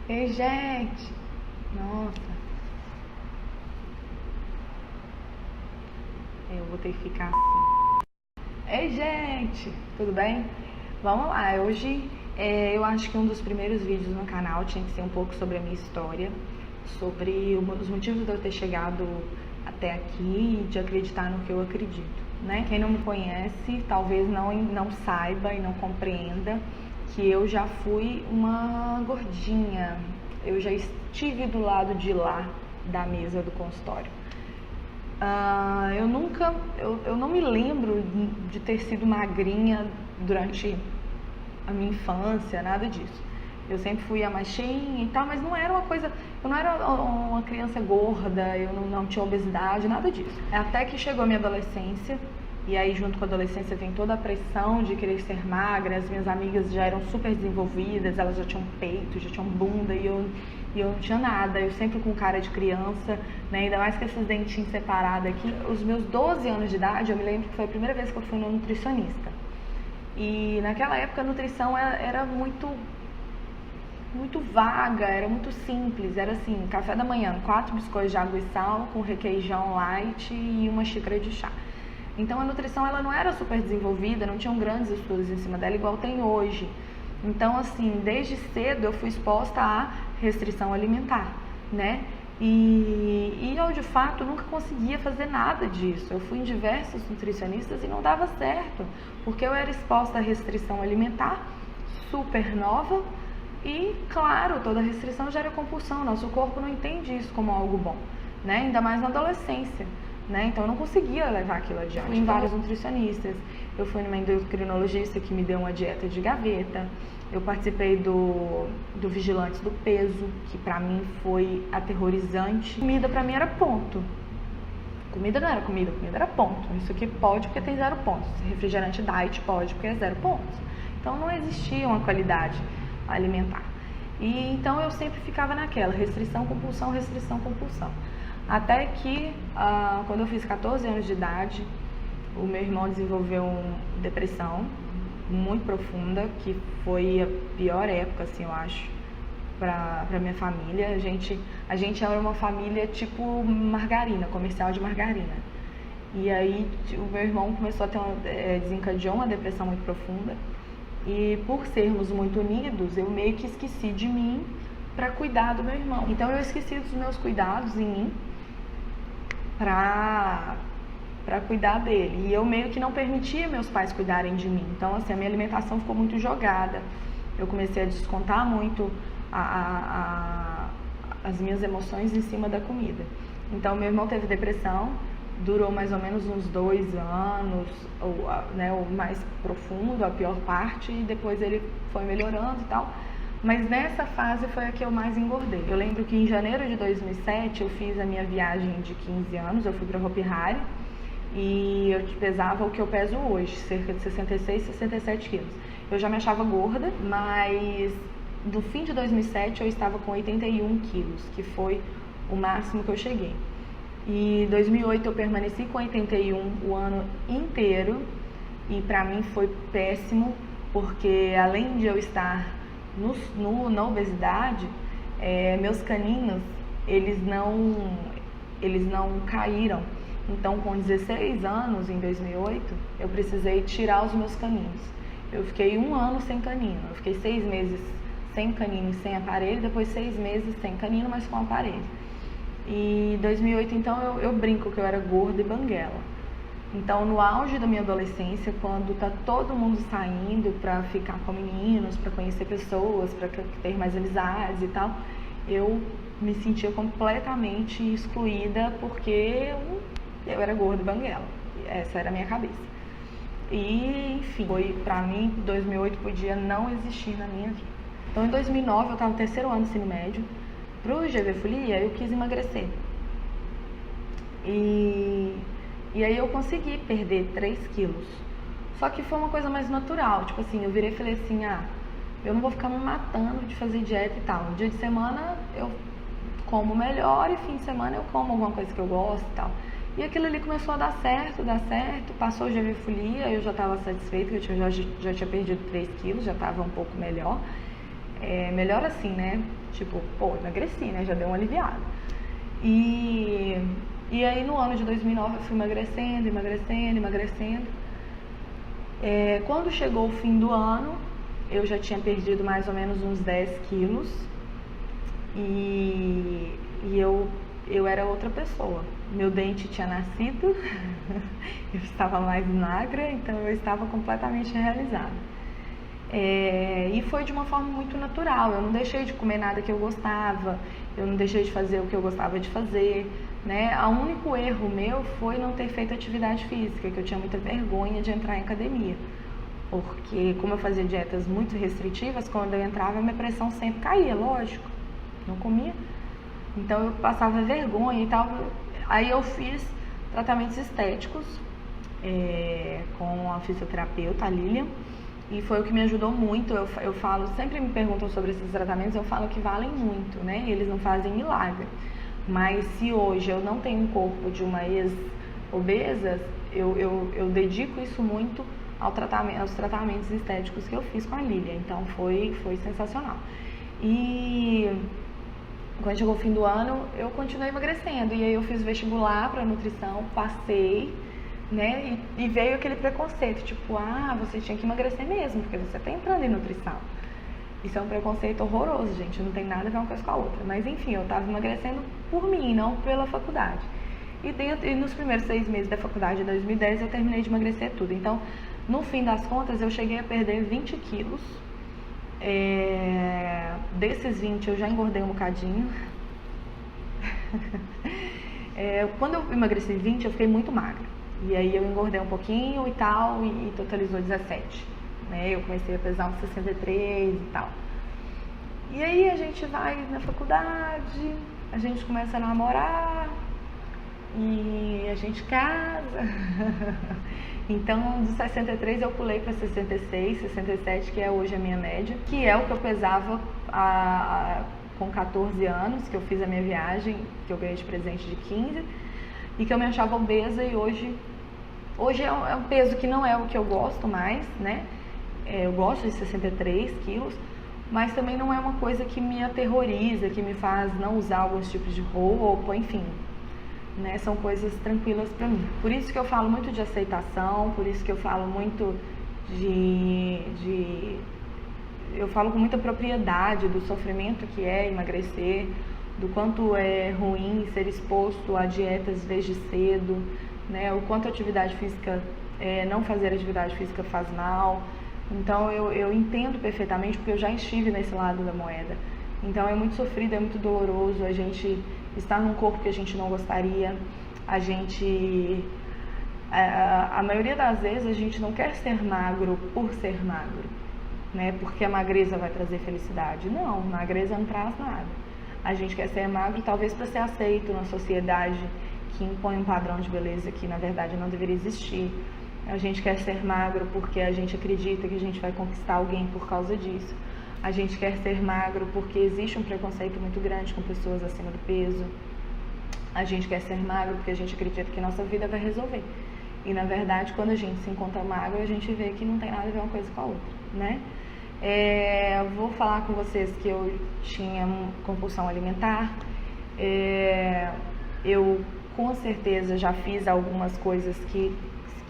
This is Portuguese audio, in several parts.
Ei, gente! Nossa, eu vou ter que ficar assim. Ei, gente! Tudo bem? Vamos lá, hoje eu acho que um dos primeiros vídeos no canal tinha que ser um pouco sobre a minha história, sobre os motivos de eu ter chegado até aqui e de acreditar no que eu acredito, né? Quem não me conhece talvez não saiba e não compreenda que eu já fui uma gordinha, eu já estive do lado de lá da mesa do consultório. Eu não me lembro de ter sido magrinha durante a minha infância, nada disso. Eu sempre fui a mais cheinha e tal, mas não era uma coisa, eu não era uma criança gorda, eu não tinha obesidade, nada disso. Até que chegou a minha adolescência, e aí junto com a adolescência vem toda a pressão de querer ser magra, as minhas amigas já eram super desenvolvidas, elas já tinham peito, já tinham bunda, e eu não tinha nada, eu sempre com cara de criança, né? Ainda mais com esses dentinhos separados aqui. Os meus 12 anos de idade, eu me lembro que foi a primeira vez que eu fui no nutricionista. E naquela época a nutrição era muito vaga, era muito simples, era assim, café da manhã, 4 biscoitos de água e sal com requeijão light e uma xícara de chá. Então a nutrição ela não era super desenvolvida, não tinham grandes estudos em cima dela igual tem hoje. Então assim, desde cedo eu fui exposta à restrição alimentar, né? E eu de fato nunca conseguia fazer nada disso. Eu fui em diversos nutricionistas e não dava certo, porque eu era exposta à restrição alimentar, super nova, e claro, toda restrição gera compulsão. Nosso corpo não entende isso como algo bom, né? Ainda mais na adolescência, né? Então eu não conseguia levar aquilo adiante. Fui em vários nutricionistas, eu fui numa endocrinologista que me deu uma dieta de gaveta. Eu participei do Vigilantes do Peso, que pra mim foi aterrorizante. Comida pra mim era ponto. Comida não era comida, comida era ponto. Isso aqui pode porque tem 0 pontos. Refrigerante diet pode porque é 0 pontos. Então não existia uma qualidade alimentar. E então eu sempre ficava naquela, restrição, compulsão, restrição, compulsão. Até que, quando eu fiz 14 anos de idade, o meu irmão desenvolveu uma depressão muito profunda, que foi a pior época, assim, eu acho, pra minha família. A gente era uma família tipo margarina, comercial de margarina. E aí o meu irmão começou a ter desencadeou uma depressão muito profunda. E por sermos muito unidos, eu meio que esqueci de mim para cuidar do meu irmão. Então eu esqueci dos meus cuidados em mim para cuidar dele. E eu meio que não permitia meus pais cuidarem de mim. Então, assim, a minha alimentação ficou muito jogada. Eu comecei a descontar muito as minhas emoções em cima da comida. Então, meu irmão teve depressão, durou mais ou menos uns 2 anos, o mais profundo, a pior parte, e depois ele foi melhorando e tal. Mas nessa fase foi a que eu mais engordei. Eu lembro que em janeiro de 2007 eu fiz a minha viagem de 15 anos, eu fui para Hopi Hari e eu pesava o que eu peso hoje, cerca de 66, 67 quilos. Eu já me achava gorda, mas no fim de 2007 eu estava com 81 quilos, que foi o máximo que eu cheguei. E em 2008 eu permaneci com 81 o ano inteiro e pra mim foi péssimo, porque além de eu estar na obesidade, meus caninhos, eles não caíram. Então, com 16 anos, em 2008, eu precisei tirar os meus caninhos. Eu fiquei 1 ano sem canino. Eu fiquei 6 meses sem canino e sem aparelho, depois 6 meses sem canino, mas com aparelho. E em 2008, então, eu brinco que eu era gorda e banguela. Então, no auge da minha adolescência, quando tá todo mundo saindo pra ficar com meninos, pra conhecer pessoas, pra ter mais amizades e tal, eu me sentia completamente excluída porque eu era gorda e banguela. Essa era a minha cabeça. E, enfim, pra mim, 2008 podia não existir na minha vida. Então, em 2009, eu estava no 3º ano do ensino médio. Pro GV Folia, eu quis emagrecer. E aí eu consegui perder 3 quilos. Só que foi uma coisa mais natural. Tipo assim, eu virei e falei assim, eu não vou ficar me matando de fazer dieta e tal. No dia de semana eu como melhor e fim de semana eu como alguma coisa que eu gosto e tal. E aquilo ali começou a dar certo. Passou o GV Folia, eu já estava satisfeita, que eu já tinha perdido 3 quilos, já estava um pouco melhor. melhor assim, né? Tipo, pô, emagreci, né? Já deu uma aliviada. E aí no ano de 2009 eu fui emagrecendo. Quando chegou o fim do ano, eu já tinha perdido mais ou menos uns 10 quilos. E eu era outra pessoa. Meu dente tinha nascido, eu estava mais magra, então eu estava completamente realizada. E foi de uma forma muito natural. Eu não deixei de comer nada que eu gostava, eu não deixei de fazer o que eu gostava de fazer, né? O único erro meu foi não ter feito atividade física, que eu tinha muita vergonha de entrar em academia. Porque como eu fazia dietas muito restritivas, quando eu entrava, minha pressão sempre caía, lógico. Não comia. Então eu passava vergonha e tal. Aí eu fiz tratamentos estéticos com a fisioterapeuta, a Lilian, e foi o que me ajudou muito. Eu falo, sempre me perguntam sobre esses tratamentos, eu falo que valem muito, né? Eles não fazem milagre. Mas se hoje eu não tenho um corpo de uma ex-obesa, eu dedico isso muito aos tratamentos estéticos que eu fiz com a Lilian. Então foi sensacional. E quando chegou o fim do ano, eu continuei emagrecendo. E aí eu fiz vestibular para nutrição, passei, né? E veio aquele preconceito, tipo, você tinha que emagrecer mesmo, porque você tá entrando em nutrição. Isso é um preconceito horroroso, gente, não tem nada a ver uma coisa com a outra. Mas enfim, eu tava emagrecendo por mim, não pela faculdade. E nos primeiros 6 meses da faculdade, em 2010, eu terminei de emagrecer tudo. Então, no fim das contas, eu cheguei a perder 20 quilos. Desses 20 eu já engordei um bocadinho. Quando eu emagreci 20 eu fiquei muito magra. E aí eu engordei um pouquinho e tal, e totalizou 17, né? Eu comecei a pesar uns 63 e tal. E aí a gente vai na faculdade, a gente começa a namorar e a gente casa. Então, dos 63 eu pulei para 66, 67, que é hoje a minha média, que é o que eu pesava com 14 anos, que eu fiz a minha viagem, que eu ganhei de presente de 15, e que eu me achava obesa, e hoje é um peso que não é o que eu gosto mais, né? Eu gosto de 63 quilos, mas também não é uma coisa que me aterroriza, que me faz não usar alguns tipos de roupa, enfim. Né, são coisas tranquilas para mim. Por isso que eu falo muito de aceitação, por isso que eu falo muito eu falo com muita propriedade do sofrimento que é emagrecer, do quanto é ruim ser exposto a dietas desde cedo, né, o quanto a atividade física, não fazer atividade física faz mal. Então eu entendo perfeitamente, porque eu já estive nesse lado da moeda. Então é muito sofrido, é muito doloroso a gente estar num corpo que a gente não gostaria. A maioria das vezes a gente não quer ser magro por ser magro, né? Porque a magreza vai trazer felicidade. Não, magreza não traz nada. A gente quer ser magro talvez para ser aceito na sociedade que impõe um padrão de beleza que na verdade não deveria existir. A gente quer ser magro porque a gente acredita que a gente vai conquistar alguém por causa disso. A gente quer ser magro porque existe um preconceito muito grande com pessoas acima do peso. A gente quer ser magro porque a gente acredita que nossa vida vai resolver. E na verdade, quando a gente se encontra magro, a gente vê que não tem nada a ver uma coisa com a outra, né? Eu vou falar com vocês que eu tinha compulsão alimentar. Eu com certeza já fiz algumas coisas que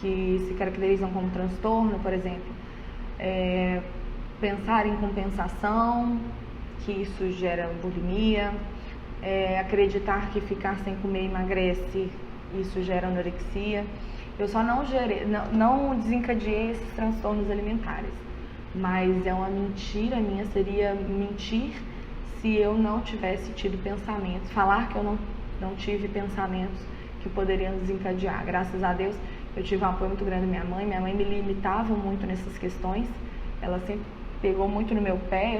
se caracterizam como transtorno, por exemplo. Pensar em compensação, que isso gera bulimia, acreditar que ficar sem comer emagrece, isso gera anorexia. Eu só não desencadeei esses transtornos alimentares, mas é uma mentira minha, seria mentir se eu não tivesse tido pensamentos, falar que eu não tive pensamentos que poderiam desencadear. Graças a Deus eu tive um apoio muito grande da minha mãe me limitava muito nessas questões, ela sempre pegou muito no meu pé.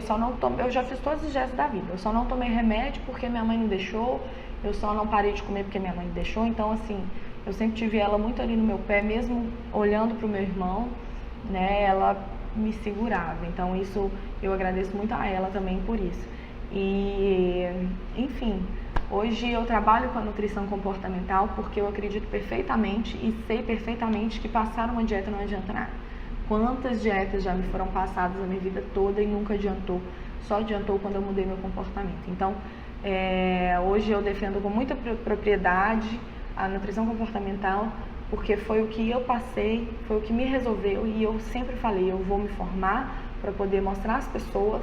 Eu já fiz todos os gestos da vida, eu só não tomei remédio porque minha mãe não deixou, eu só não parei de comer porque minha mãe deixou. Então assim, eu sempre tive ela muito ali no meu pé, mesmo olhando para o meu irmão, né, ela me segurava. Então isso, eu agradeço muito a ela também por isso. E enfim, hoje eu trabalho com a nutrição comportamental porque eu acredito perfeitamente e sei perfeitamente que passar uma dieta não adianta nada. Quantas dietas já me foram passadas a minha vida toda e nunca adiantou, só adiantou quando eu mudei meu comportamento. Então, hoje eu defendo com muita propriedade a nutrição comportamental, porque foi o que eu passei, foi o que me resolveu, e eu sempre falei, eu vou me formar para poder mostrar às pessoas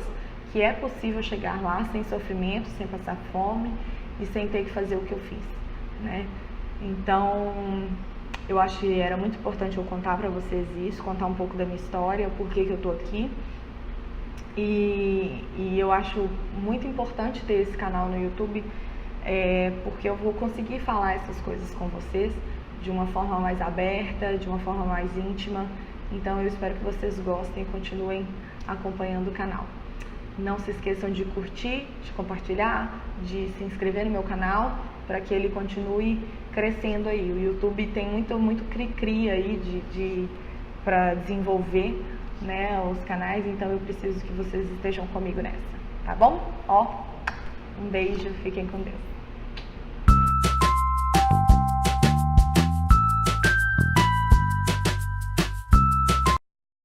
que é possível chegar lá sem sofrimento, sem passar fome e sem ter que fazer o que eu fiz, né? Então, eu acho que era muito importante eu contar para vocês isso, contar um pouco da minha história, por que eu tô aqui. E eu acho muito importante ter esse canal no YouTube, porque eu vou conseguir falar essas coisas com vocês de uma forma mais aberta, de uma forma mais íntima. Então eu espero que vocês gostem e continuem acompanhando o canal. Não se esqueçam de curtir, de compartilhar, de se inscrever no meu canal para que ele continue crescendo aí. O YouTube tem muito cri-cri aí para desenvolver, né, os canais, então eu preciso que vocês estejam comigo nessa, tá bom? Um beijo, fiquem com Deus.